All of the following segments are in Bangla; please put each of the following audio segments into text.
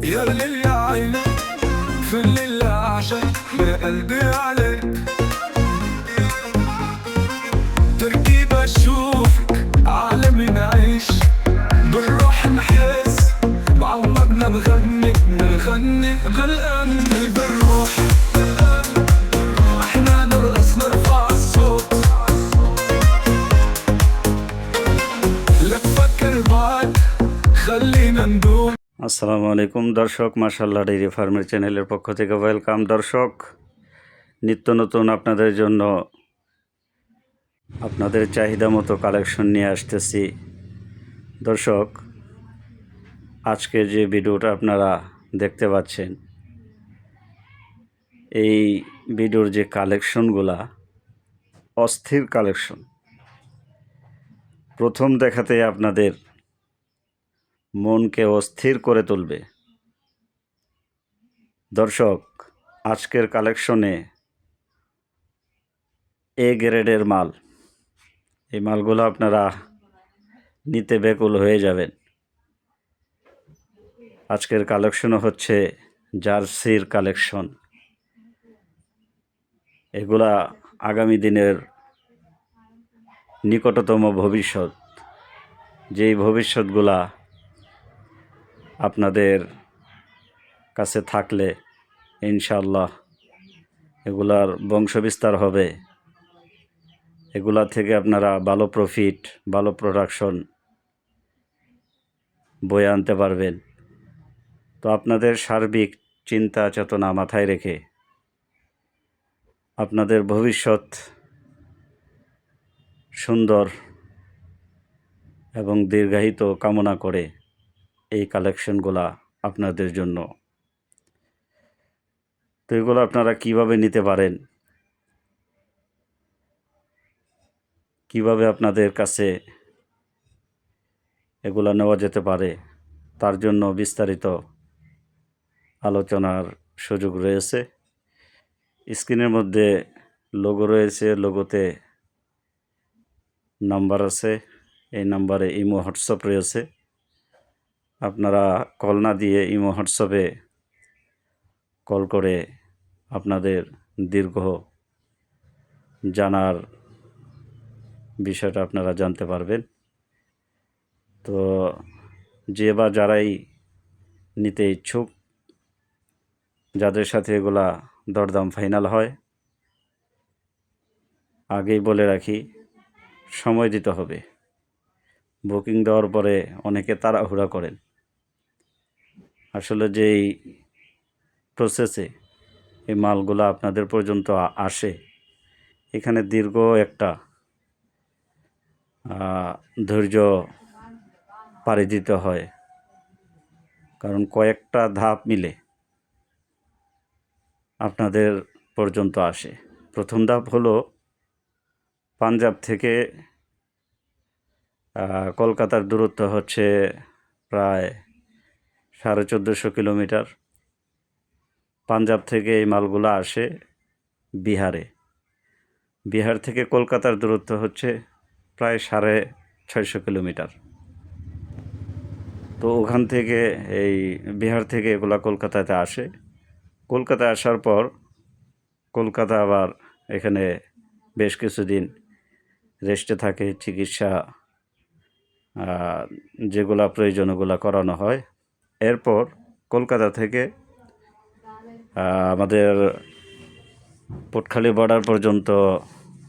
يا ليل يا عين في الليل أعشق يا قلبي عليك، تركيبة أشوفك عالمي نعيش بالروح نحس بعمرنا بغني غلقان بالروح، احنا نرقص نرفع الصوت لا تفكر بعد خلينا ندوم। আসসালামু আলাইকুম দর্শক, মাশাআল্লাহ ডেইরি ফার্মের চ্যানেলের পক্ষ থেকে ওয়েলকাম। দর্শক, নিত্য নতুন আপনাদের জন্য আপনাদের চাহিদা মতো কালেকশন নিয়ে আসতেছি। দর্শক, আজকে যে ভিডিওটা আপনারা দেখতে পাচ্ছেন, এই ভিডিওর যে কালেকশনগুলা অস্থির কালেকশন। প্রথম দেখাতে আপনাদের মনকে অস্থির করে তুলবে। দর্শক, আজকের কালেকশনে এ গ্রেডের মাল, এই মালগুলো আপনারা নিতে ব্যাকুল হয়ে যাবেন। আজকের কালেকশনও হচ্ছে জার্সির কালেকশন। এগুলা আগামী দিনের নিকটতম ভবিষ্যৎ, যেই ভবিষ্যৎগুলা আপনাদের কাছে থাকলে ইনশাআল্লাহ এগুলার বংশবিস্তার হবে, এগুলা থেকে আপনারা ভালো প্রফিট, ভালো প্রোডাকশন বয়ে আনতে পারবেন। তো আপনাদের সার্বিক চিন্তা চেতনা মাথায় রেখে আপনাদের ভবিষ্যৎ সুন্দর এবং দীর্ঘায়িত কামনা করে এই কালেকশনগুলা আপনাদের জন্য। তো এগুলো আপনারা কিভাবে নিতে পারেন, কিভাবে আপনাদের কাছে এগুলো নেওয়া যেতে পারে, তার জন্য বিস্তারিত আলোচনার সুযোগ রয়েছে। স্ক্রিনের মধ্যে লোগো রয়েছে, লোগোতে নাম্বার আছে, এই নাম্বারে ইমো হোয়াটসঅ্যাপ রয়েছে। আপনারা কল না দিয়ে ইমো হোয়াটসঅ্যাপে কল করে আপনাদের দীর্ঘ জানার বিষয়টা আপনারা জানতে পারবেন। তো যে বা যারাই নিতে ইচ্ছুক, যাদের সাথে এগুলা দরদাম ফাইনাল হয়, আগেই বলে রাখি সময় দিতে হবে। বুকিং দেওয়ার পরে অনেকে তাড়াহুড়া করেন। আসলে যেই প্রসেসে এই মালগুলো আপনাদের পর্যন্ত আসে, এখানে দীর্ঘ একটা ধৈর্য পাড়ি দিতে হয়, কারণ কয়েকটা ধাপ মিলে আপনাদের পর্যন্ত আসে। প্রথম ধাপ হলো পাঞ্জাব থেকে কলকাতার দূরত্ব হচ্ছে প্রায় 1450 কিলোমিটার। পাঞ্জাব থেকে এই মালগুলো আসে বিহারে। বিহার থেকে কলকাতার দূরত্ব হচ্ছে প্রায় 650 কিলোমিটার। তো ওখান থেকে এই বিহার থেকে এগুলা কলকাতাতে আসে। কলকাতায় আসার পর কলকাতা আবার এখানে বেশ কিছুদিন রেস্টে থাকে, চিকিৎসা যেগুলা প্রয়োজন ওগুলা করানো হয়। এরপর কলকাতা থেকে আমাদের পটখালি বর্ডার পর্যন্ত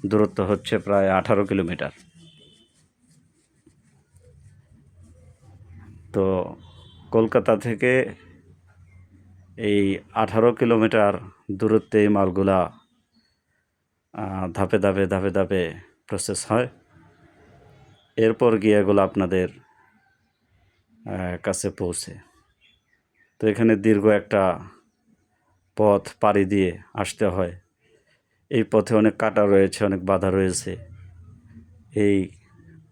দূরত্ব হচ্ছে প্রায় 18 কিলোমিটার। তো কলকাতা থেকে এই 18 কিলোমিটার দূরত্বে এই মালগুলা ধাপে ধাপে প্রসেস হয়। এরপর গিয়ে এগুলো আপনাদের কাছে পৌঁছে। তো এখানে দীর্ঘ একটা পথ পাড়ি দিয়ে আসতে হয়। এই পথে অনেক কাঁটা রয়েছে, অনেক বাধা রয়েছে। এই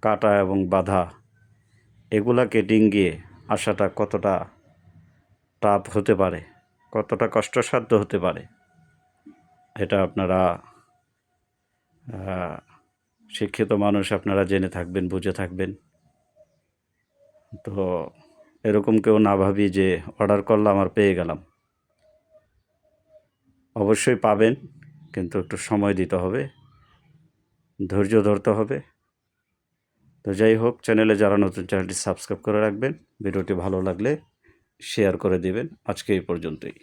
কাঁটা এবং বাধা এগুলাকে ডিঙ্গিয়ে আসাটা কতটা টাফ হতে পারে, কতটা কষ্টসাধ্য হতে পারে, এটা আপনারা শিক্ষিত মানুষ, আপনারা জেনে থাকবেন, বুঝে থাকবেন। তো এরকম কেউ না ভাবি যে অর্ডার করলাম আর পেয়ে গেলাম। অবশ্যই পাবেন, কিন্তু একটু সময় দিতে হবে, ধৈর্য ধরতে হবে। তো যাই হোক, চ্যানেলে যারা নতুন, চ্যানেলটি সাবস্ক্রাইব করে রাখবেন। ভিডিওটি ভালো লাগলে শেয়ার করে দিবেন। আজকে এই পর্যন্তই।